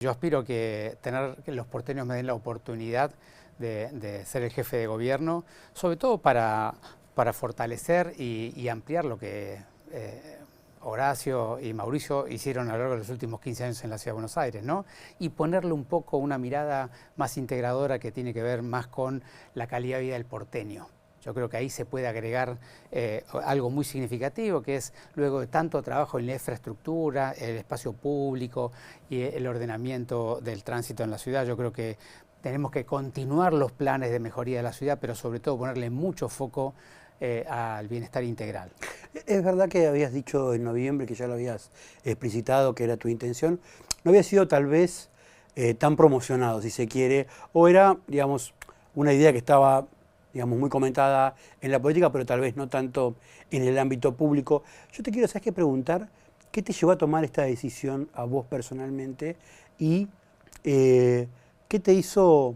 Yo aspiro a que los porteños me den la oportunidad de ser el jefe de gobierno, sobre todo para fortalecer y ampliar lo que Horacio y Mauricio hicieron a lo largo de los últimos 15 años en la Ciudad de Buenos Aires, ¿no? Y ponerle un poco una mirada más integradora que tiene que ver más con la calidad de vida del porteño. Yo creo que ahí se puede agregar algo muy significativo, que es luego de tanto trabajo en la infraestructura, el espacio público y el ordenamiento del tránsito en la ciudad. Yo creo que tenemos que continuar los planes de mejoría de la ciudad, pero sobre todo ponerle mucho foco al bienestar integral. Es verdad que habías dicho en noviembre, que ya lo habías explicitado, que era tu intención. No había sido tal vez tan promocionado, si se quiere, o era, digamos, una idea que estaba, digamos, muy comentada en la política, pero tal vez no tanto en el ámbito público. Yo te quiero, ¿sabes qué? Preguntar, ¿qué te llevó a tomar esta decisión a vos personalmente? Y ¿qué te hizo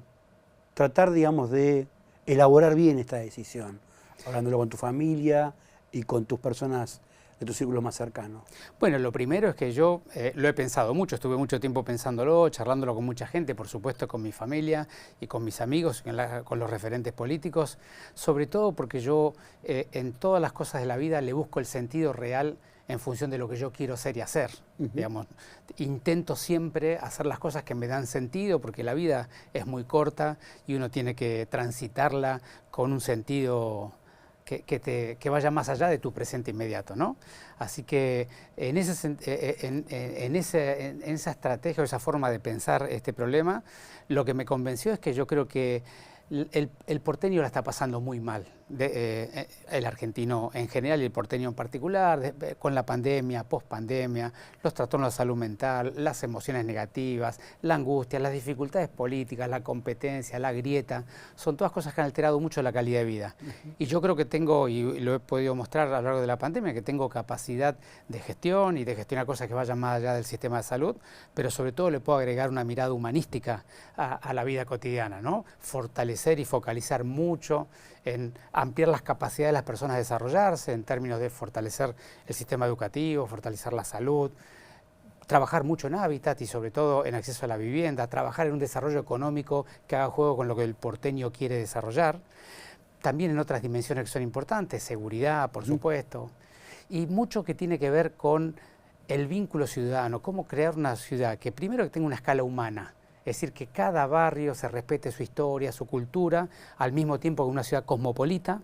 tratar, digamos, de elaborar bien esta decisión? Hablándolo con tu familia y con tus personas de tu círculo más cercano. Bueno, lo primero es que yo lo he pensado mucho, estuve mucho tiempo pensándolo, charlándolo con mucha gente, por supuesto con mi familia y con mis amigos, con los referentes políticos, sobre todo porque yo en todas las cosas de la vida le busco el sentido real en función de lo que yo quiero ser y hacer. Digamos, intento siempre hacer las cosas que me dan sentido, porque la vida es muy corta y uno tiene que transitarla con un sentido que vaya más allá de tu presente inmediato, ¿no? Así que en esa estrategia o esa forma de pensar este problema, lo que me convenció es que yo creo que el porteño la está pasando muy mal, el argentino en general y el porteño en particular, con la pandemia, pospandemia, los trastornos de salud mental, las emociones negativas, la angustia, las dificultades políticas, la competencia, la grieta, son todas cosas que han alterado mucho la calidad de vida. Y yo creo que tengo, y lo he podido mostrar a lo largo de la pandemia, que tengo capacidad de gestión y de gestionar cosas que vayan más allá del sistema de salud, pero sobre todo le puedo agregar una mirada humanística a la vida cotidiana, ¿no? Fortalecer y focalizar mucho en ampliar las capacidades de las personas de desarrollarse en términos de fortalecer el sistema educativo, fortalecer la salud, trabajar mucho en hábitat y sobre todo en acceso a la vivienda, trabajar en un desarrollo económico que haga juego con lo que el porteño quiere desarrollar, también en otras dimensiones que son importantes, seguridad, por supuesto, y mucho que tiene que ver con el vínculo ciudadano, cómo crear una ciudad que primero que tenga una escala humana, es decir, que cada barrio se respete su historia, su cultura, al mismo tiempo que una ciudad cosmopolita,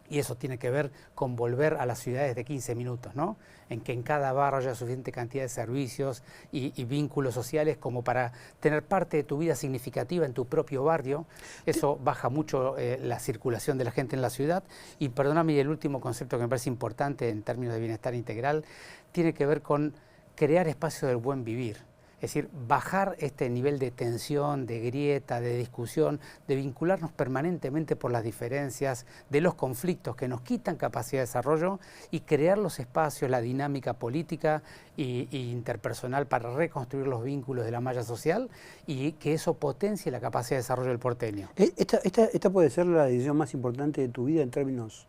y eso tiene que ver con volver a las ciudades de 15 minutos, ¿no? En que en cada barrio haya suficiente cantidad de servicios y vínculos sociales como para tener parte de tu vida significativa en tu propio barrio. Eso baja mucho la circulación de la gente en la ciudad. Y perdóname, el último concepto que me parece importante en términos de bienestar integral tiene que ver con crear espacios del buen vivir. Es decir, bajar este nivel de tensión, de grieta, de discusión, de vincularnos permanentemente por las diferencias, de los conflictos que nos quitan capacidad de desarrollo y crear los espacios, la dinámica política e interpersonal para reconstruir los vínculos de la malla social y que eso potencie la capacidad de desarrollo del porteño. ¿Esta puede ser la decisión más importante de tu vida en términos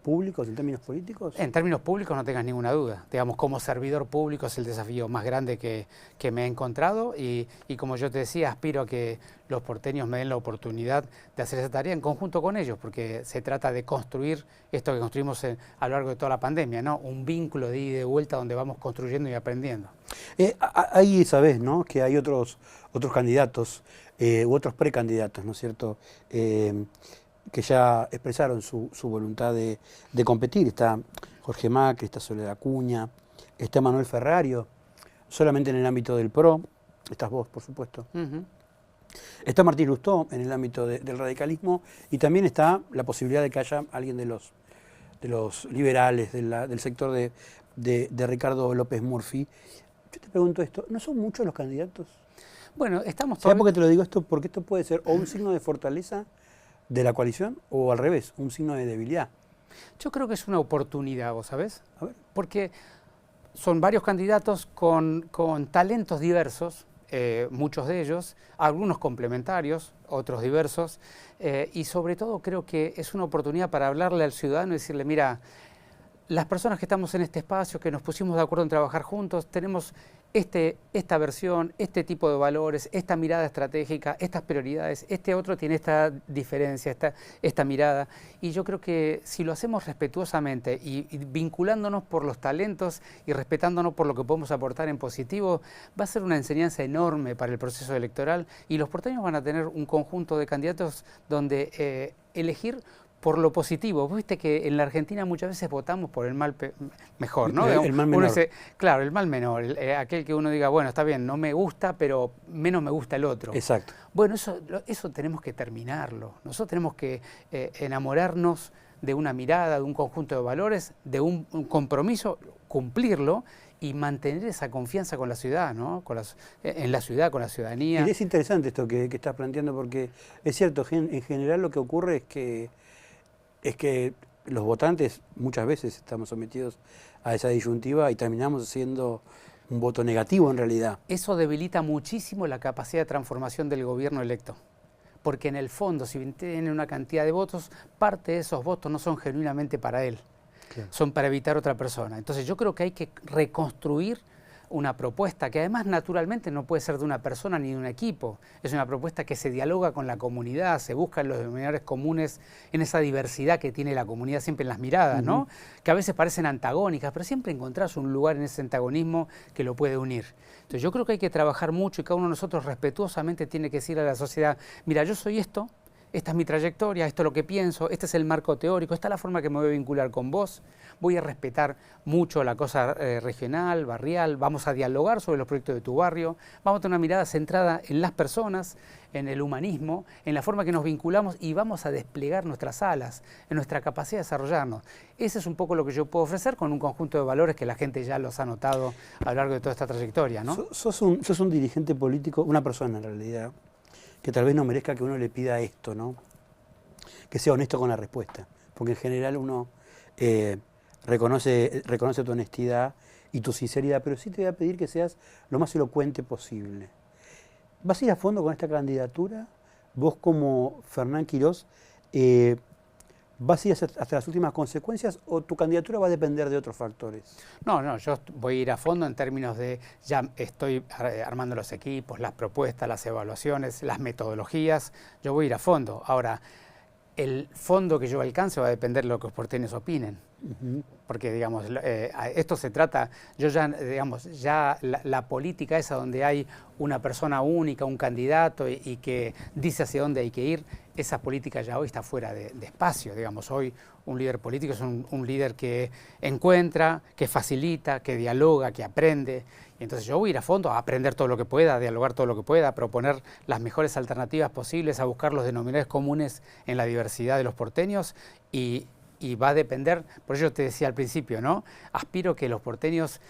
públicos, en términos políticos? En términos públicos no tengas ninguna duda. Digamos, como servidor público es el desafío más grande que me he encontrado y como yo te decía, aspiro a que los porteños me den la oportunidad de hacer esa tarea en conjunto con ellos, porque se trata de construir esto que construimos a lo largo de toda la pandemia, ¿no? Un vínculo de ida y de vuelta donde vamos construyendo y aprendiendo. Ahí sabés, ¿no?, que hay otros candidatos u otros precandidatos, ¿no es cierto?, que ya expresaron su voluntad de competir. Está Jorge Macri, está Soledad Acuña, está Manuel Ferrario, solamente en el ámbito del PRO, estás vos, por supuesto. Está Martín Lustó en el ámbito del radicalismo y también está la posibilidad de que haya alguien de los liberales, del sector de Ricardo López Murphy. Yo te pregunto esto, ¿no son muchos los candidatos? Bueno, estamos... ¿Sabes por qué te lo digo esto? Porque esto puede ser o un signo de fortaleza de la coalición o al revés, un signo de debilidad. Yo creo que es una oportunidad, ¿vos sabés? A ver. Porque son varios candidatos con talentos diversos, muchos de ellos, algunos complementarios, otros diversos, y sobre todo creo que es una oportunidad para hablarle al ciudadano y decirle, mira, las personas que estamos en este espacio, que nos pusimos de acuerdo en trabajar juntos, tenemos esta versión, este tipo de valores, esta mirada estratégica, estas prioridades, este otro tiene esta diferencia, esta mirada. Y yo creo que si lo hacemos respetuosamente y vinculándonos por los talentos y respetándonos por lo que podemos aportar en positivo, va a ser una enseñanza enorme para el proceso electoral y los porteños van a tener un conjunto de candidatos donde elegir por lo positivo. Vos viste que en la Argentina muchas veces votamos por el mal mejor, ¿no? El mal menor. Uno dice, claro, el mal menor, aquel que uno diga, bueno, está bien, no me gusta, pero menos me gusta el otro. Exacto. Bueno, eso tenemos que terminarlo. Nosotros tenemos que enamorarnos de una mirada, de un conjunto de valores, de un compromiso, cumplirlo y mantener esa confianza con la ciudad, ¿no? En la ciudad, con la ciudadanía. Y es interesante esto que estás planteando porque es cierto, en general lo que ocurre es que los votantes muchas veces estamos sometidos a esa disyuntiva y terminamos siendo un voto negativo en realidad. Eso debilita muchísimo la capacidad de transformación del gobierno electo. Porque en el fondo, si tiene una cantidad de votos, parte de esos votos no son genuinamente para él, claro, son para evitar otra persona. Entonces yo creo que hay que reconstruir una propuesta que además naturalmente no puede ser de una persona ni de un equipo. Es una propuesta que se dialoga con la comunidad, se buscan los denominadores comunes en esa diversidad que tiene la comunidad siempre en las miradas, ¿no? Que a veces parecen antagónicas, pero siempre encontrás un lugar en ese antagonismo que lo puede unir. Entonces yo creo que hay que trabajar mucho y cada uno de nosotros respetuosamente tiene que decir a la sociedad, mira, yo soy esto, esta es mi trayectoria, esto es lo que pienso, este es el marco teórico, esta es la forma que me voy a vincular con vos, voy a respetar mucho la cosa regional, barrial, vamos a dialogar sobre los proyectos de tu barrio, vamos a tener una mirada centrada en las personas, en el humanismo, en la forma que nos vinculamos y vamos a desplegar nuestras alas, en nuestra capacidad de desarrollarnos. Ese es un poco lo que yo puedo ofrecer con un conjunto de valores que la gente ya los ha notado a lo largo de toda esta trayectoria, ¿no? Sos un dirigente político, una persona en realidad, que tal vez no merezca que uno le pida esto, ¿no? Que sea honesto con la respuesta, porque en general uno reconoce tu honestidad y tu sinceridad, pero sí te voy a pedir que seas lo más elocuente posible. ¿Vas a ir a fondo con esta candidatura? Vos como Fernán Quirós, ¿vas a ir hasta las últimas consecuencias o tu candidatura va a depender de otros factores? No, yo voy a ir a fondo en términos de, ya estoy armando los equipos, las propuestas, las evaluaciones, las metodologías, yo voy a ir a fondo. Ahora, el fondo que yo alcance va a depender de lo que los porteños opinen. Porque, digamos, esto se trata, yo ya, digamos, ya la política esa donde hay una persona única, un candidato y que dice hacia dónde hay que ir, esa política ya hoy está fuera de espacio, digamos. Hoy un líder político es un líder que encuentra, que facilita, que dialoga, que aprende. Y entonces yo voy a ir a fondo a aprender todo lo que pueda, a dialogar todo lo que pueda, a proponer las mejores alternativas posibles, a buscar los denominadores comunes en la diversidad de los porteños y va a depender, por eso te decía al principio, ¿no? Aspiro que los porteños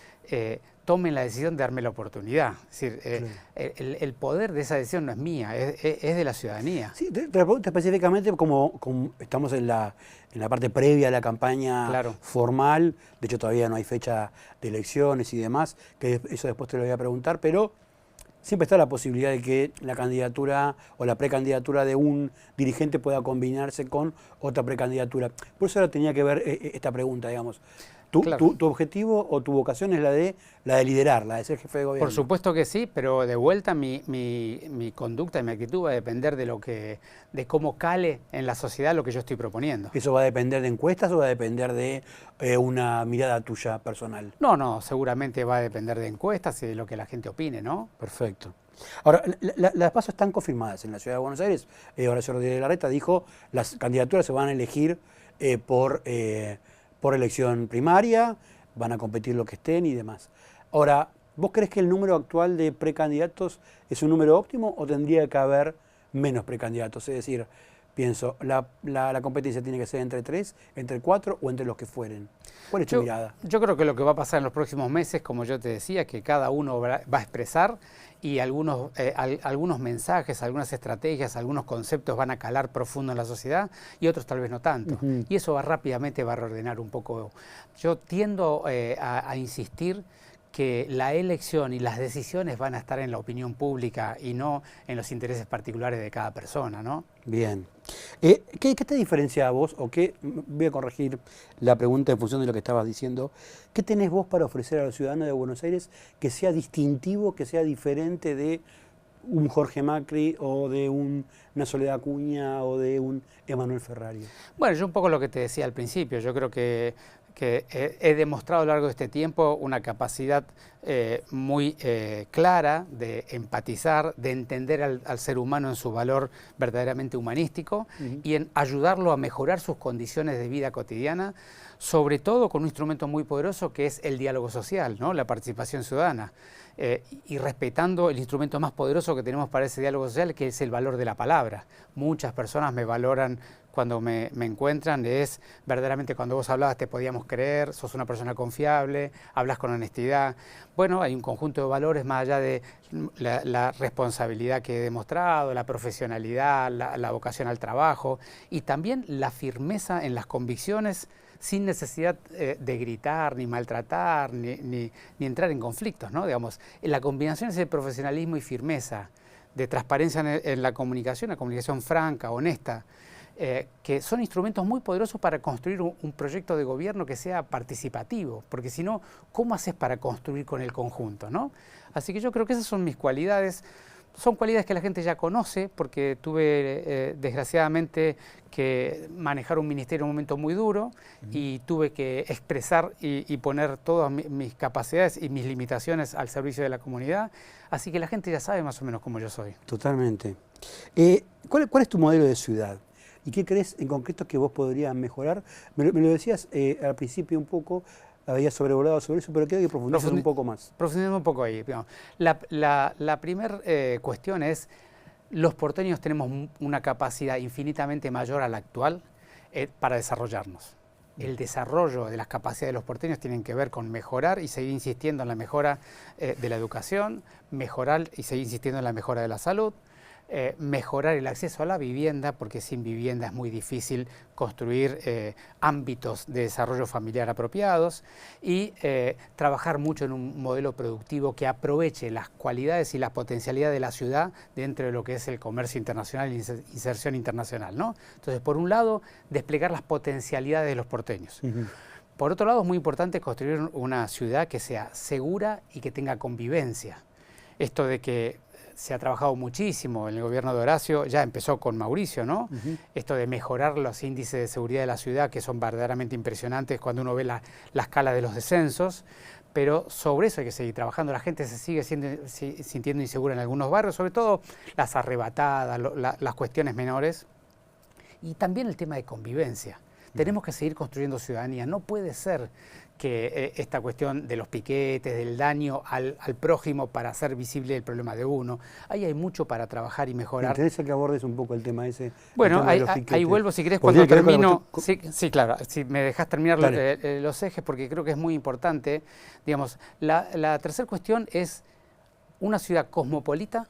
tomen la decisión de darme la oportunidad. Es decir, el poder de esa decisión no es mía, es de la ciudadanía. Sí, te pregunto específicamente como estamos en la parte previa a la campaña formal, de hecho todavía no hay fecha de elecciones y demás, que eso después te lo voy a preguntar, pero siempre está la posibilidad de que la candidatura o la precandidatura de un dirigente pueda combinarse con otra precandidatura. Por eso ahora tenía que ver esta pregunta, digamos. Tu objetivo o tu vocación es la de liderar, la de ser jefe de gobierno. Por supuesto que sí, pero de vuelta mi conducta y mi actitud va a depender de cómo cale en la sociedad lo que yo estoy proponiendo. ¿Eso va a depender de encuestas o va a depender de una mirada tuya personal? No, seguramente va a depender de encuestas y de lo que la gente opine, ¿no? Perfecto. Ahora, las PASO están confirmadas en la Ciudad de Buenos Aires. Horacio Rodríguez Larreta dijo las candidaturas se van a elegir por elección primaria, van a competir lo que estén y demás. Ahora, ¿vos crees que el número actual de precandidatos es un número óptimo o tendría que haber menos precandidatos? Es decir, pienso, la competencia tiene que ser entre 3, entre 4 o entre los que fueren. ¿Cuál es tu mirada? Yo creo que lo que va a pasar en los próximos meses, como yo te decía, es que cada uno va a expresar y algunos mensajes, algunas estrategias, algunos conceptos van a calar profundo en la sociedad y otros tal vez no tanto. Y eso rápidamente va a reordenar un poco. Yo tiendo a insistir que la elección y las decisiones van a estar en la opinión pública y no en los intereses particulares de cada persona, ¿no? Bien. ¿Qué te diferencia a vos, o qué, voy a corregir la pregunta en función de lo que estabas diciendo, qué tenés vos para ofrecer a los ciudadanos de Buenos Aires que sea distintivo, que sea diferente de un Jorge Macri o de una Soledad Acuña o de un Emanuel Ferrari? Bueno, yo un poco lo que te decía al principio, yo creo que he demostrado a lo largo de este tiempo una capacidad muy clara de empatizar, de entender al ser humano en su valor verdaderamente humanístico y en ayudarlo a mejorar sus condiciones de vida cotidiana, sobre todo con un instrumento muy poderoso que es el diálogo social, ¿no? La participación ciudadana. Y respetando el instrumento más poderoso que tenemos para ese diálogo social, que es el valor de la palabra. Muchas personas me valoran cuando me encuentran, es verdaderamente cuando vos hablabas te podíamos creer, sos una persona confiable, hablas con honestidad. Bueno, hay un conjunto de valores más allá de la responsabilidad que he demostrado, la profesionalidad, la vocación al trabajo y también la firmeza en las convicciones sin necesidad de gritar, ni maltratar, ni entrar en conflictos, ¿no? Digamos, la combinación es de profesionalismo y firmeza, de transparencia en la comunicación franca, honesta, que son instrumentos muy poderosos para construir un proyecto de gobierno que sea participativo, porque si no, ¿cómo haces para construir con el conjunto, ¿no? Así que yo creo que esas son mis cualidades. Son cualidades que la gente ya conoce, porque tuve desgraciadamente que manejar un ministerio en un momento muy duro y tuve que expresar y poner todas mis capacidades y mis limitaciones al servicio de la comunidad. Así que la gente ya sabe más o menos cómo yo soy. Totalmente. ¿Cuál es tu modelo de ciudad? ¿Y qué crees en concreto que vos podrías mejorar? Me lo decías al principio un poco, habías sobrevolado sobre eso, pero quiero que profundices un poco más. Profundizando un poco ahí. La primera cuestión es, los porteños tenemos una capacidad infinitamente mayor a la actual para desarrollarnos. El desarrollo de las capacidades de los porteños tienen que ver con mejorar y seguir insistiendo en la mejora de la educación, mejorar y seguir insistiendo en la mejora de la salud, mejorar el acceso a la vivienda, porque sin vivienda es muy difícil construir ámbitos de desarrollo familiar apropiados y trabajar mucho en un modelo productivo que aproveche las cualidades y las potencialidades de la ciudad dentro de lo que es el comercio internacional y inserción internacional, ¿no? Entonces, por un lado, desplegar las potencialidades de los porteños. Por otro lado, es muy importante construir una ciudad que sea segura y que tenga convivencia. Esto de que se ha trabajado muchísimo en el gobierno de Horacio, ya empezó con Mauricio, ¿no? Esto de mejorar los índices de seguridad de la ciudad, que son verdaderamente impresionantes cuando uno ve la escala de los descensos, pero sobre eso hay que seguir trabajando. La gente se sigue sintiendo insegura en algunos barrios, sobre todo las arrebatadas, las cuestiones menores, y también el tema de convivencia. Tenemos que seguir construyendo ciudadanía. No puede ser que esta cuestión de los piquetes, del daño al prójimo para hacer visible el problema de uno, ahí hay mucho para trabajar y mejorar. Me interesa que abordes un poco el tema ese. Bueno, ahí vuelvo, si querés, cuando termino. Sí, claro, si me dejas terminar los ejes, porque creo que es muy importante. Digamos, la tercera cuestión es una ciudad cosmopolita,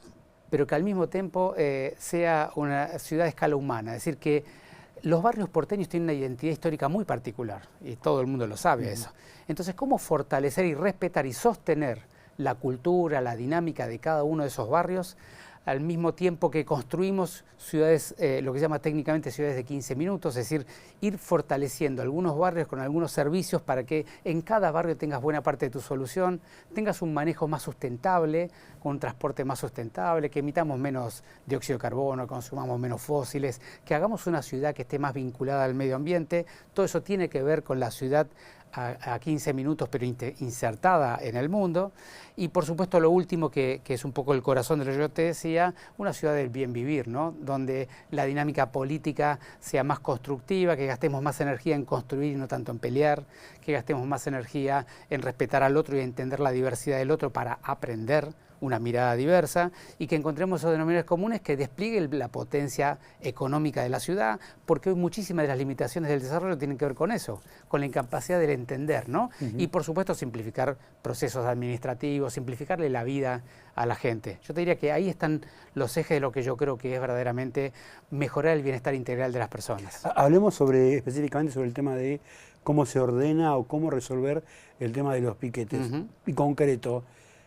pero que al mismo tiempo sea una ciudad a escala humana, es decir, que los barrios porteños tienen una identidad histórica muy particular, y todo el mundo lo sabe eso. Entonces, ¿cómo fortalecer y respetar y sostener la cultura, la dinámica de cada uno de esos barrios, al mismo tiempo que construimos ciudades, lo que se llama técnicamente ciudades de 15 minutos, es decir, ir fortaleciendo algunos barrios con algunos servicios para que en cada barrio tengas buena parte de tu solución, tengas un manejo más sustentable, con un transporte más sustentable, que emitamos menos dióxido de carbono, consumamos menos fósiles, que hagamos una ciudad que esté más vinculada al medio ambiente. Todo eso tiene que ver con la ciudad a 15 minutos, pero insertada en el mundo. Y por supuesto lo último, que es un poco el corazón de lo que yo te decía, una ciudad del bien vivir, ¿no? Donde la dinámica política sea más constructiva, que gastemos más energía en construir y no tanto en pelear, que gastemos más energía en respetar al otro y entender la diversidad del otro para aprender una mirada diversa, y que encontremos esos denominadores comunes que desplieguen la potencia económica de la ciudad, porque hoy muchísimas de las limitaciones del desarrollo tienen que ver con eso, con la incapacidad del entender, ¿no? Y por supuesto simplificar procesos administrativos, simplificarle la vida a la gente. Yo te diría que ahí están los ejes de lo que yo creo que es verdaderamente mejorar el bienestar integral de las personas. Hablemos específicamente sobre el tema de cómo se ordena o cómo resolver el tema de los piquetes. Y concreto,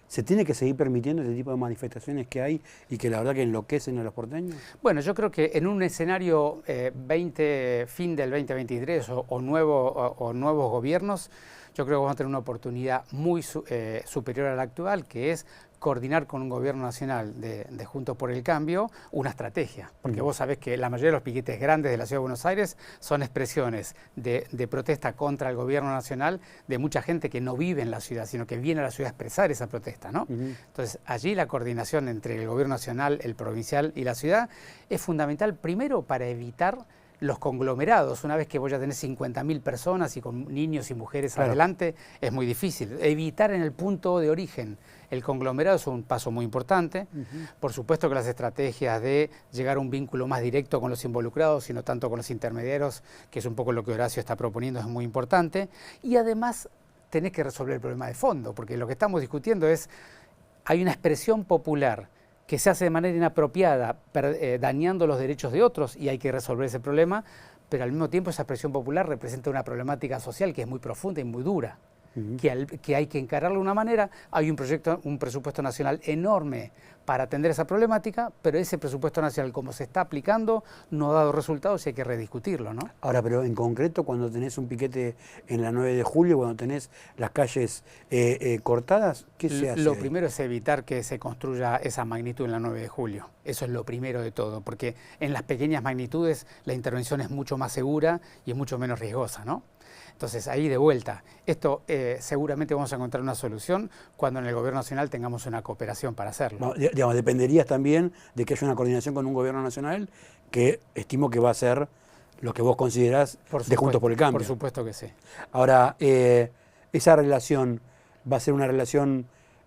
¿se tiene que seguir permitiendo este tipo de manifestaciones que hay y que la verdad que enloquecen a los porteños? Bueno, yo creo que en un escenario fin del 2023 o nuevos gobiernos, yo creo que vamos a tener una oportunidad muy superior a la actual, que es coordinar con un gobierno nacional de Juntos por el Cambio una estrategia. Porque vos sabés que la mayoría de los piquetes grandes de la Ciudad de Buenos Aires son expresiones de protesta contra el gobierno nacional de mucha gente que no vive en la ciudad, sino que viene a la ciudad a expresar esa protesta, ¿no? Entonces, allí la coordinación entre el gobierno nacional, el provincial y la ciudad es fundamental, primero para evitar los conglomerados. Una vez que vos ya tenés 50.000 personas y con niños y mujeres adelante, es muy difícil. Evitar en el punto de origen el conglomerado es un paso muy importante. Por supuesto que las estrategias de llegar a un vínculo más directo con los involucrados y no tanto con los intermediarios, que es un poco lo que Horacio está proponiendo, es muy importante. Y además tenés que resolver el problema de fondo, porque lo que estamos discutiendo es, hay una expresión popular que se hace de manera inapropiada, dañando los derechos de otros, y hay que resolver ese problema, pero al mismo tiempo esa expresión popular representa una problemática social que es muy profunda y muy dura, que hay que encararlo de una manera. Hay un presupuesto nacional enorme para atender esa problemática, pero ese presupuesto nacional, como se está aplicando, no ha dado resultados y hay que rediscutirlo, ¿no? Ahora, pero en concreto, cuando tenés un piquete en la 9 de julio, cuando tenés las calles cortadas, ¿qué se hace? Lo primero es evitar que se construya esa magnitud en la 9 de julio. Eso es lo primero de todo, porque en las pequeñas magnitudes la intervención es mucho más segura y es mucho menos riesgosa, ¿no? Entonces, ahí de vuelta, esto seguramente vamos a encontrar una solución cuando en el gobierno nacional tengamos una cooperación para hacerlo. No, digamos, dependerías también de que haya una coordinación con un gobierno nacional que estimo que va a ser lo que vos considerás de Juntos por el Cambio. Por supuesto que sí. Ahora, esa relación va a ser una relación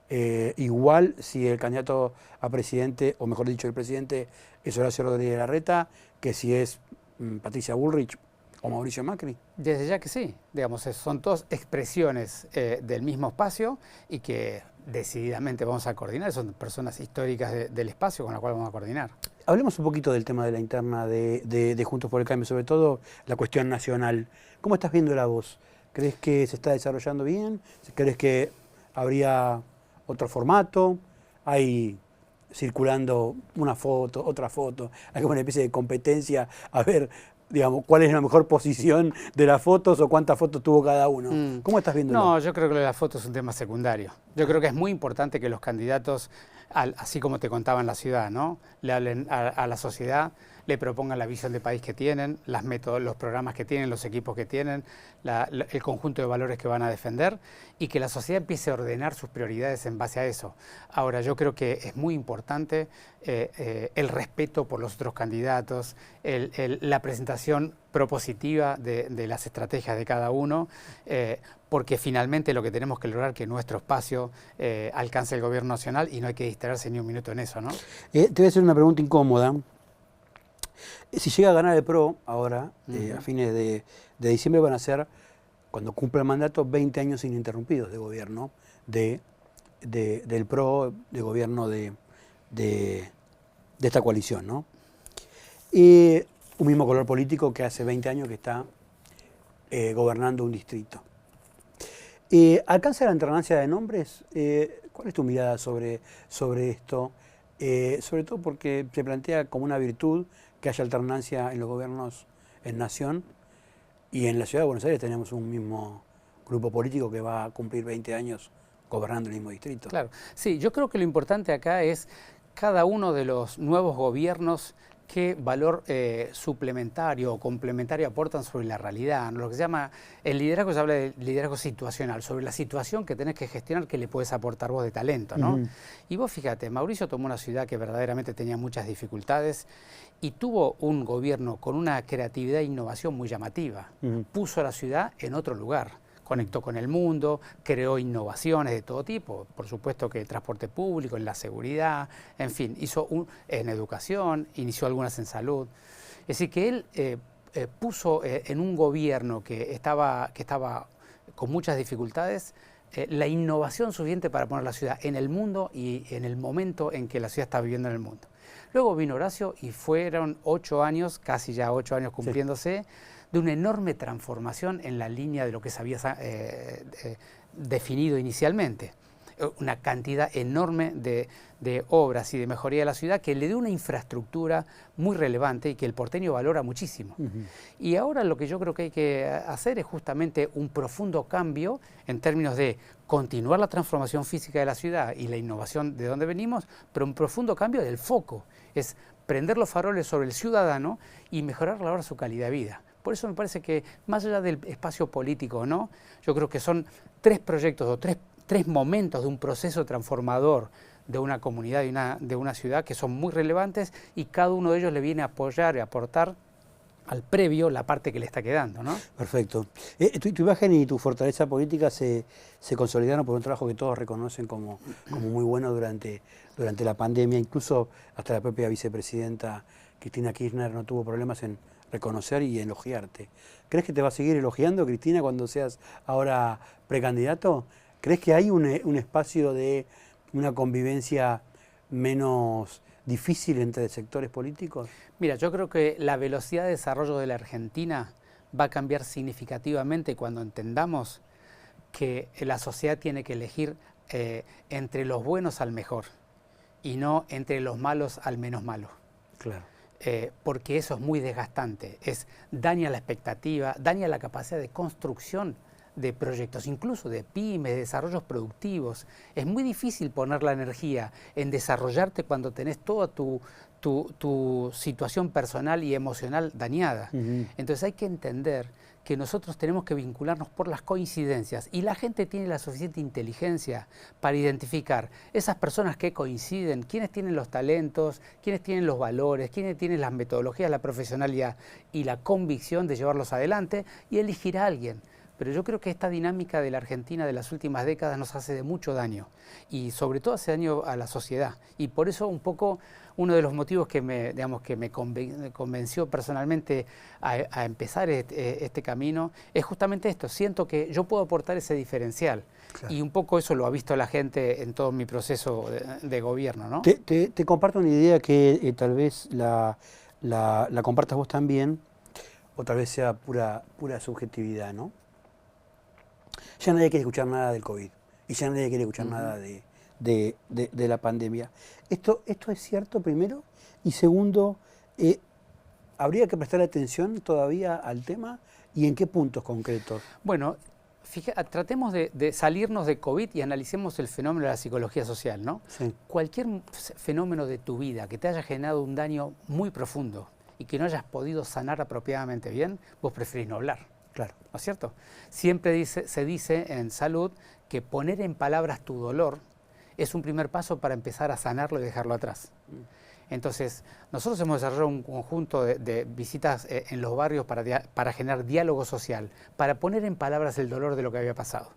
igual si el candidato a presidente, o mejor dicho, el presidente es Horacio Rodríguez Larreta, que si es Patricia Bullrich o Mauricio Macri. Desde ya que sí, digamos, son todas expresiones del mismo espacio y que decididamente vamos a coordinar, son personas históricas del espacio con las cuales vamos a coordinar. Hablemos un poquito del tema de la interna de Juntos por el Cambio, sobre todo la cuestión nacional. ¿Cómo estás viendo la voz? ¿Crees que se está desarrollando bien? ¿Crees que habría otro formato? ¿Hay circulando una foto, otra foto? ¿Hay como una especie de competencia a ver, digamos, cuál es la mejor posición de las fotos o cuántas fotos tuvo cada uno? ¿Cómo estás viendo? No, yo creo que la foto es un tema secundario. Yo creo que es muy importante que los candidatos, así como te contaba en la ciudad, ¿no?, le hablen a la sociedad, le propongan la visión de país que tienen, los programas que tienen, los equipos que tienen, el conjunto de valores que van a defender, y que la sociedad empiece a ordenar sus prioridades en base a eso. Ahora, yo creo que es muy importante el respeto por los otros candidatos, la presentación propositiva de las estrategias de cada uno, porque finalmente lo que tenemos que lograr es que nuestro espacio alcance el gobierno nacional y no hay que distraerse ni un minuto en eso, ¿no? Te voy a hacer una pregunta incómoda. Si llega a ganar el PRO ahora, a fines de diciembre van a ser, cuando cumpla el mandato, 20 años ininterrumpidos de gobierno del PRO, de gobierno de esta coalición, ¿no? Y un mismo color político que hace 20 años que está gobernando un distrito. ¿Alcanza la alternancia de nombres? ¿Cuál es tu mirada sobre esto? Sobre todo porque se plantea como una virtud que haya alternancia en los gobiernos en nación, y en la Ciudad de Buenos Aires tenemos un mismo grupo político que va a cumplir 20 años gobernando el mismo distrito. Claro, sí, yo creo que lo importante acá es cada uno de los nuevos gobiernos qué valor suplementario o complementario aportan sobre la realidad, ¿no? Lo que se llama, el liderazgo, se habla de liderazgo situacional, sobre la situación que tenés que gestionar, que le puedes aportar vos de talento, ¿no? Y vos fíjate, Mauricio tomó una ciudad que verdaderamente tenía muchas dificultades y tuvo un gobierno con una creatividad e innovación muy llamativa. Puso a la ciudad en otro lugar. Conectó con el mundo, creó innovaciones de todo tipo, por supuesto que el transporte público, en la seguridad, en fin, hizo en educación, inició algunas en salud. Es decir, que él puso en un gobierno que estaba con muchas dificultades la innovación suficiente para poner la ciudad en el mundo y en el momento en que la ciudad está viviendo en el mundo. Luego vino Horacio y fueron 8 años, casi ya 8 años cumpliéndose, de una enorme transformación en la línea de lo que se había definido inicialmente. Una cantidad enorme de obras y de mejoría de la ciudad que le dio una infraestructura muy relevante y que el porteño valora muchísimo. Y ahora lo que yo creo que hay que hacer es justamente un profundo cambio en términos de continuar la transformación física de la ciudad y la innovación de donde venimos, pero un profundo cambio del foco. Es prender los faroles sobre el ciudadano y mejorar ahora su calidad de vida. Por eso me parece que, más allá del espacio político, ¿no? Yo creo que son tres proyectos o tres momentos de un proceso transformador de una comunidad y de una ciudad que son muy relevantes y cada uno de ellos le viene a apoyar y aportar al previo la parte que le está quedando, ¿no? Perfecto. Tu imagen y tu fortaleza política se consolidaron por un trabajo que todos reconocen como muy bueno durante la pandemia, incluso hasta la propia vicepresidenta Cristina Kirchner no tuvo problemas en reconocer y elogiarte. ¿Crees que te va a seguir elogiando, Cristina, cuando seas ahora precandidato? ¿Crees que hay un espacio de una convivencia menos difícil entre sectores políticos? Mira, yo creo que la velocidad de desarrollo de la Argentina va a cambiar significativamente cuando entendamos que la sociedad tiene que elegir entre los buenos al mejor y no entre los malos al menos malo. Claro. Porque eso es muy desgastante, daña la expectativa, daña la capacidad de construcción de proyectos, incluso de pymes, de desarrollos productivos. Es muy difícil poner la energía en desarrollarte cuando tenés toda tu situación personal y emocional dañada. Entonces hay que entender que nosotros tenemos que vincularnos por las coincidencias y la gente tiene la suficiente inteligencia para identificar esas personas que coinciden, quiénes tienen los talentos, quiénes tienen los valores, quiénes tienen las metodologías, la profesionalidad y la convicción de llevarlos adelante y elegir a alguien. Pero yo creo que esta dinámica de la Argentina de las últimas décadas nos hace de mucho daño y sobre todo hace daño a la sociedad. Y por eso un poco uno de los motivos que me convenció personalmente a empezar este camino es justamente esto. Siento que yo puedo aportar ese diferencial. Claro. Y un poco eso lo ha visto la gente en todo mi proceso de gobierno, ¿no? Te comparto una idea que tal vez la compartas vos también, o tal vez sea pura subjetividad, ¿no? Ya nadie quiere escuchar nada del COVID y ya nadie quiere escuchar nada de la pandemia. ¿Esto es cierto, primero? Y segundo, ¿habría que prestar atención todavía al tema? ¿Y en qué puntos concretos? Bueno, tratemos de salirnos de COVID y analicemos el fenómeno de la psicología social, ¿no? Sí. Cualquier fenómeno de tu vida que te haya generado un daño muy profundo y que no hayas podido sanar apropiadamente bien, vos preferís no hablar. Claro. ¿No es cierto? Siempre se dice en salud que poner en palabras tu dolor es un primer paso para empezar a sanarlo y dejarlo atrás. Entonces, nosotros hemos desarrollado un conjunto de visitas en los barrios para generar diálogo social, para poner en palabras el dolor de lo que había pasado.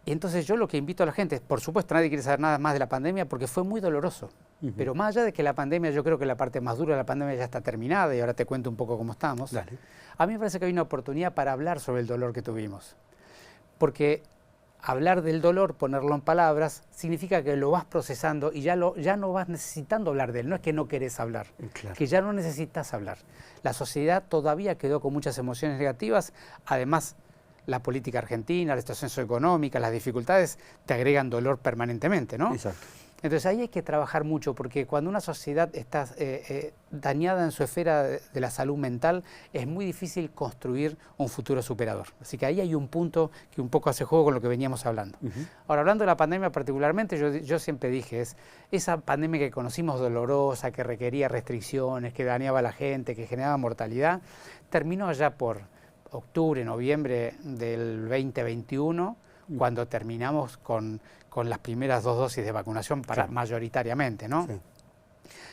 Y entonces yo lo que invito a la gente, por supuesto nadie quiere saber nada más de la pandemia porque fue muy doloroso. Pero más allá de que la pandemia, yo creo que la parte más dura de la pandemia ya está terminada y ahora te cuento un poco cómo estamos. Dale. A mí me parece que hay una oportunidad para hablar sobre el dolor que tuvimos. Porque hablar del dolor, ponerlo en palabras, significa que lo vas procesando y ya no vas necesitando hablar de él. No es que no querés hablar, claro, que ya no necesitas hablar. La sociedad todavía quedó con muchas emociones negativas, además la política argentina, la situación socioeconómica, las dificultades te agregan dolor permanentemente, ¿no? Exacto. Entonces ahí hay que trabajar mucho porque cuando una sociedad está dañada en su esfera de la salud mental es muy difícil construir un futuro superador. Así que ahí hay un punto que un poco hace juego con lo que veníamos hablando. Ahora, hablando de la pandemia particularmente, yo siempre dije, esa pandemia que conocimos dolorosa, que requería restricciones, que dañaba a la gente, que generaba mortalidad, terminó allá por octubre, noviembre del 2021, cuando terminamos con las primeras 2 dosis de vacunación mayoritariamente, ¿no? Sí.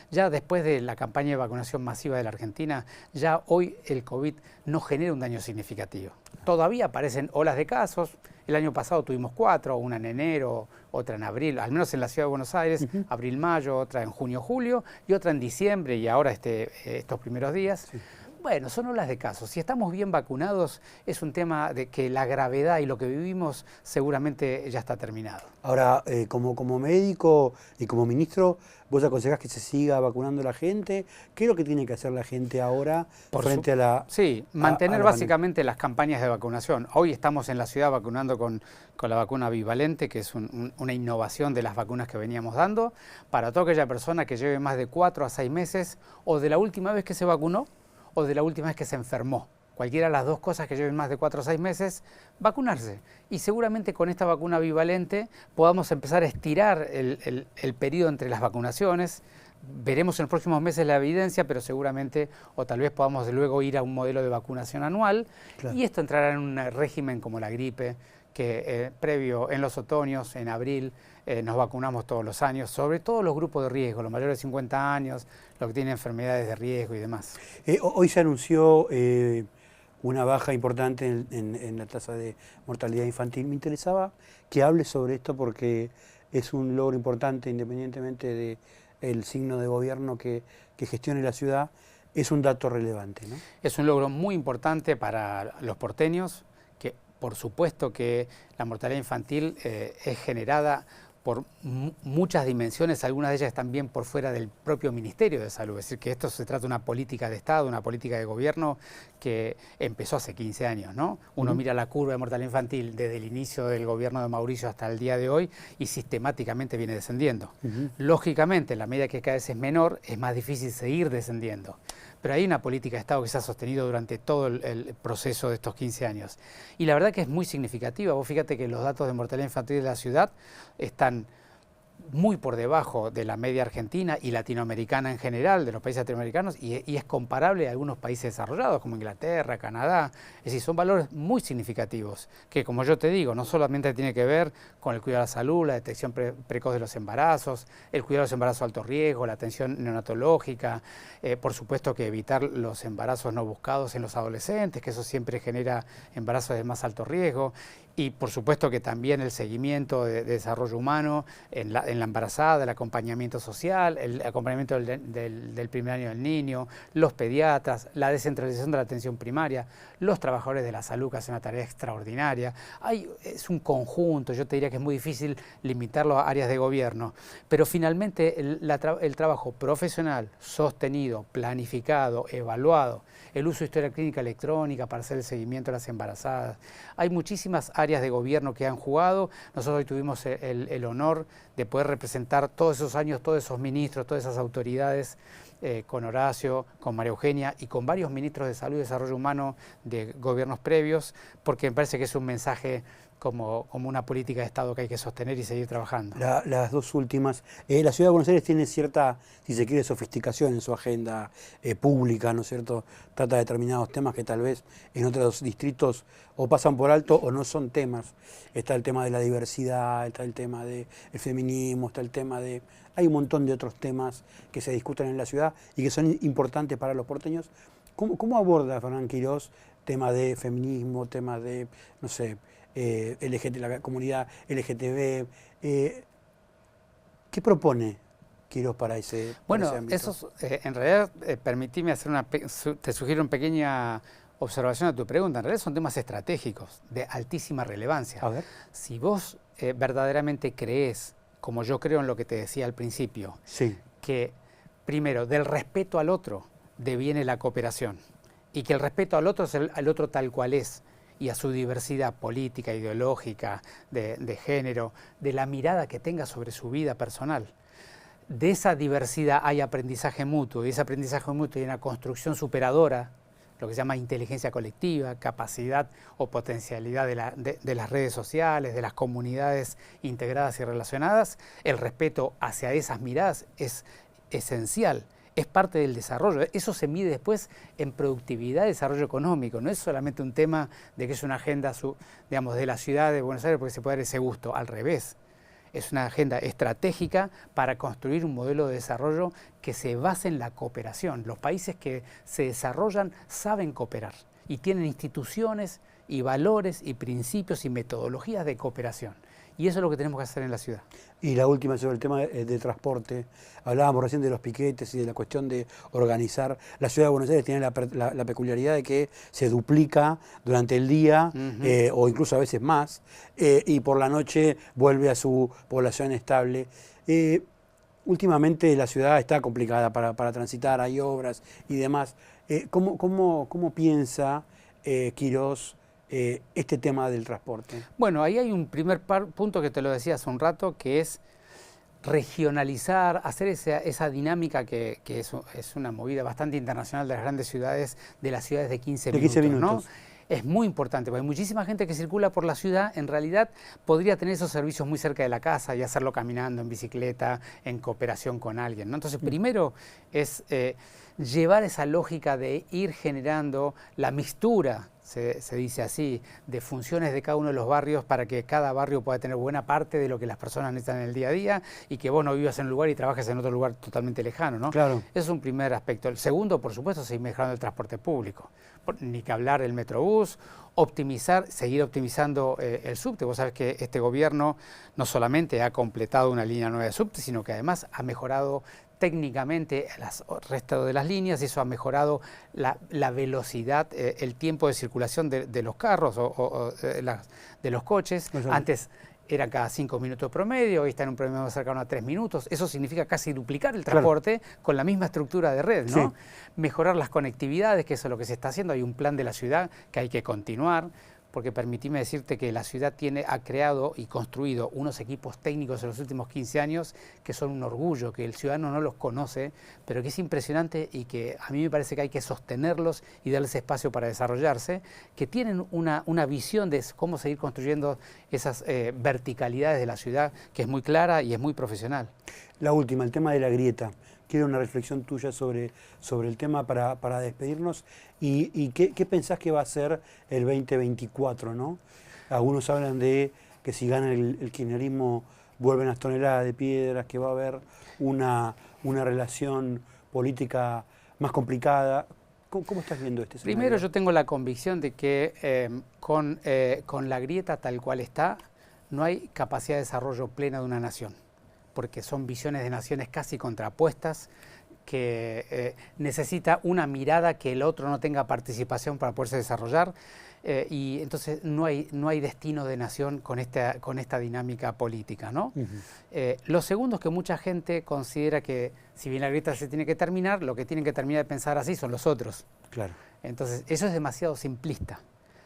Ya después de la campaña de vacunación masiva de la Argentina, ya hoy el COVID no genera un daño significativo. Todavía aparecen olas de casos. El año pasado tuvimos 4, una en enero, otra en abril, al menos en la ciudad de Buenos Aires, abril-mayo, otra en junio-julio y otra en diciembre y ahora estos primeros días. Sí. Bueno, son olas de casos. Si estamos bien vacunados, es un tema de que la gravedad y lo que vivimos seguramente ya está terminado. Ahora, como médico y como ministro, ¿vos aconsejás que se siga vacunando la gente? ¿Qué es lo que tiene que hacer la gente ahora frente a la... Sí, mantener a la básicamente las campañas de vacunación. Hoy estamos en la ciudad vacunando con la vacuna bivalente, que es una innovación de las vacunas que veníamos dando, para toda aquella persona que lleve más de 4 a 6 meses, o de la última vez que se vacunó, o de la última vez que se enfermó. Cualquiera de las dos cosas que lleven más de 4 o 6 meses, vacunarse. Y seguramente con esta vacuna bivalente podamos empezar a estirar el periodo entre las vacunaciones. Veremos en los próximos meses la evidencia, pero seguramente, o tal vez podamos luego ir a un modelo de vacunación anual. Claro. Y esto entrará en un régimen como la gripe, que previo en los otoños, en abril, nos vacunamos todos los años, sobre todo los grupos de riesgo, los mayores de 50 años, los que tienen enfermedades de riesgo y demás. Hoy se anunció una baja importante en la tasa de mortalidad infantil. Me interesaba que hables sobre esto porque es un logro importante, independientemente del signo de gobierno que gestione la ciudad, es un dato relevante, ¿no? Es un logro muy importante para los porteños, que por supuesto que la mortalidad infantil es generada por muchas dimensiones, algunas de ellas también por fuera del propio Ministerio de Salud. Es decir, que esto se trata de una política de Estado, una política de gobierno que empezó hace 15 años, ¿no? Uno mira la curva de mortalidad infantil desde el inicio del gobierno de Mauricio hasta el día de hoy y sistemáticamente viene descendiendo. Lógicamente, en la medida que cada vez es menor, es más difícil seguir descendiendo. Pero hay una política de Estado que se ha sostenido durante todo el proceso de estos 15 años. Y la verdad que es muy significativa. Vos fíjate que los datos de mortalidad infantil de la ciudad están muy por debajo de la media argentina y latinoamericana en general, de los países latinoamericanos, y es comparable a algunos países desarrollados como Inglaterra, Canadá. Es decir, son valores muy significativos que, como yo te digo, no solamente tiene que ver con el cuidado de la salud, la detección precoz de los embarazos, el cuidado de los embarazos de alto riesgo, la atención neonatológica, por supuesto que evitar los embarazos no buscados en los adolescentes, que eso siempre genera embarazos de más alto riesgo, y por supuesto que también el seguimiento de desarrollo humano en la embarazada, el acompañamiento social, el acompañamiento del primer año del niño, los pediatras, la descentralización de la atención primaria, los trabajadores de la salud que hacen una tarea extraordinaria. Es un conjunto, yo te diría que es muy difícil limitarlo a áreas de gobierno, pero finalmente el trabajo profesional, sostenido, planificado, evaluado, el uso de historia clínica electrónica para hacer el seguimiento de las embarazadas. Hay muchísimas áreas de gobierno que han jugado. Nosotros hoy tuvimos el honor de poder representar todos esos años, todos esos ministros, todas esas autoridades, con Horacio, con María Eugenia y con varios ministros de Salud y Desarrollo Humano de gobiernos previos, porque me parece que es un mensaje como una política de Estado que hay que sostener y seguir trabajando. Las dos últimas. La Ciudad de Buenos Aires tiene cierta, si se quiere, sofisticación en su agenda pública, ¿no es cierto? Trata determinados temas que tal vez en otros distritos o pasan por alto o no son temas. Está el tema de la diversidad, está el tema del feminismo, está el tema de... Hay un montón de otros temas que se discuten en la ciudad y que son importantes para los porteños. ¿Cómo aborda Fernán Quirós temas de feminismo, temas de, no sé, la comunidad LGTB? ¿Qué propone Quirós para ese ámbito? Eso en realidad, permitime hacer te sugiero una pequeña observación a tu pregunta. En realidad son temas estratégicos de altísima relevancia. A ver. Si vos verdaderamente creés, como yo creo en lo que te decía al principio, sí, que primero del respeto al otro deviene la cooperación y que el respeto al otro es al otro tal cual es y a su diversidad política, ideológica, de género, de la mirada que tenga sobre su vida personal. De esa diversidad hay aprendizaje mutuo y ese aprendizaje mutuo y una construcción superadora, lo que se llama inteligencia colectiva, capacidad o potencialidad de las redes sociales, de las comunidades integradas y relacionadas. El respeto hacia esas miradas es esencial, es parte del desarrollo. Eso se mide después en productividad y desarrollo económico. No es solamente un tema de que es una agenda, digamos, de la ciudad de Buenos Aires porque se puede dar ese gusto, al revés. Es una agenda estratégica para construir un modelo de desarrollo que se base en la cooperación. Los países que se desarrollan saben cooperar y tienen instituciones y valores y principios y metodologías de cooperación. Y eso es lo que tenemos que hacer en la ciudad. Y la última sobre el tema de transporte. Hablábamos recién de los piquetes y de la cuestión de organizar. La ciudad de Buenos Aires tiene la peculiaridad de que se duplica durante el día, o incluso a veces más, y por la noche vuelve a su población estable. Últimamente la ciudad está complicada para transitar, hay obras y demás. ¿Cómo piensa Quirós este tema del transporte? Bueno, ahí hay un primer punto que te lo decía hace un rato, que es regionalizar, hacer esa dinámica que es una movida bastante internacional de las grandes ciudades, de las ciudades de 15 minutos, ¿no? Es muy importante, porque hay muchísima gente que circula por la ciudad, en realidad podría tener esos servicios muy cerca de la casa y hacerlo caminando, en bicicleta, en cooperación con alguien, ¿no? Entonces, primero es llevar esa lógica de ir generando la mixtura, se dice así, de funciones de cada uno de los barrios para que cada barrio pueda tener buena parte de lo que las personas necesitan en el día a día y que vos no vivas en un lugar y trabajes en otro lugar totalmente lejano, ¿no? Claro. Ese es un primer aspecto. El segundo, por supuesto, es seguir mejorando el transporte público. Ni que hablar del Metrobús, seguir optimizando el subte. Vos sabés que este gobierno no solamente ha completado una línea nueva de subte, sino que además ha mejorado técnicamente el resto de las líneas, y eso ha mejorado la velocidad, el tiempo de circulación de los carros de los coches. Antes era cada 5 minutos promedio, hoy está en un promedio más cercano a 3 minutos. Eso significa casi duplicar el transporte con la misma estructura de red, ¿no? Sí. Mejorar las conectividades, que eso es lo que se está haciendo. Hay un plan de la ciudad que hay que continuar, porque permitime decirte que la ciudad ha creado y construido unos equipos técnicos en los últimos 15 años que son un orgullo, que el ciudadano no los conoce, pero que es impresionante y que a mí me parece que hay que sostenerlos y darles espacio para desarrollarse, que tienen una visión de cómo seguir construyendo esas verticalidades de la ciudad, que es muy clara y es muy profesional. La última, el tema de la grieta. Quiero una reflexión tuya sobre el tema para despedirnos. ¿Y qué pensás que va a ser el 2024, ¿no? Algunos hablan de que si gana el kirchnerismo vuelven las toneladas de piedras, que va a haber una relación política más complicada. ¿Cómo estás viendo este escenario? Primero, yo tengo la convicción de que con la grieta tal cual está, no hay capacidad de desarrollo plena de una nación, porque son visiones de naciones casi contrapuestas, que necesita una mirada que el otro no tenga participación para poderse desarrollar, y entonces no hay destino de nación con esta dinámica política, ¿no? Lo segundo es que mucha gente considera que si bien la grieta se tiene que terminar, lo que tienen que terminar de pensar así son los otros. Claro. Entonces eso es demasiado simplista.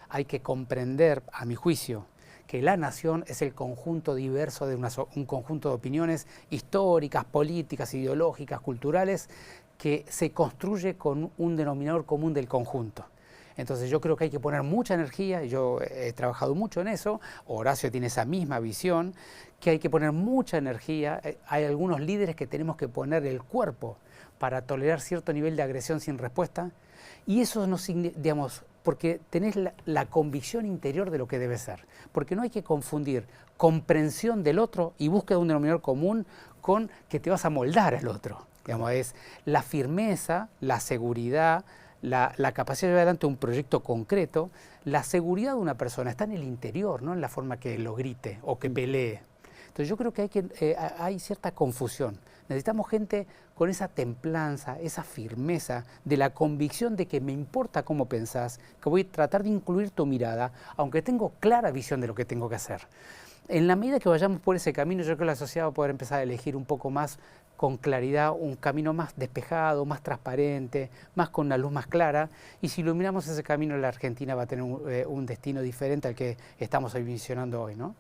Hay que comprender, a mi juicio, que la nación es el conjunto diverso de un conjunto de opiniones históricas, políticas, ideológicas, culturales, que se construye con un denominador común del conjunto. Entonces yo creo que hay que poner mucha energía, yo he trabajado mucho en eso, Horacio tiene esa misma visión, que hay que poner mucha energía. Hay algunos líderes que tenemos que poner el cuerpo para tolerar cierto nivel de agresión sin respuesta, y eso no significa, digamos, porque tenés la convicción interior de lo que debe ser. Porque no hay que confundir comprensión del otro y búsqueda de un denominador común con que te vas a moldar al otro. Digamos, es la firmeza, la seguridad, la capacidad de llevar adelante un proyecto concreto. La seguridad de una persona está en el interior, no en la forma que lo grite o que pelee. Entonces yo creo que hay cierta confusión. Necesitamos gente con esa templanza, esa firmeza de la convicción de que me importa cómo pensás, que voy a tratar de incluir tu mirada, aunque tengo clara visión de lo que tengo que hacer. En la medida que vayamos por ese camino, yo creo que la sociedad va a poder empezar a elegir un poco más con claridad, un camino más despejado, más transparente, más con una luz más clara. Y si iluminamos ese camino, la Argentina va a tener un destino diferente al que estamos visionando hoy, ¿no?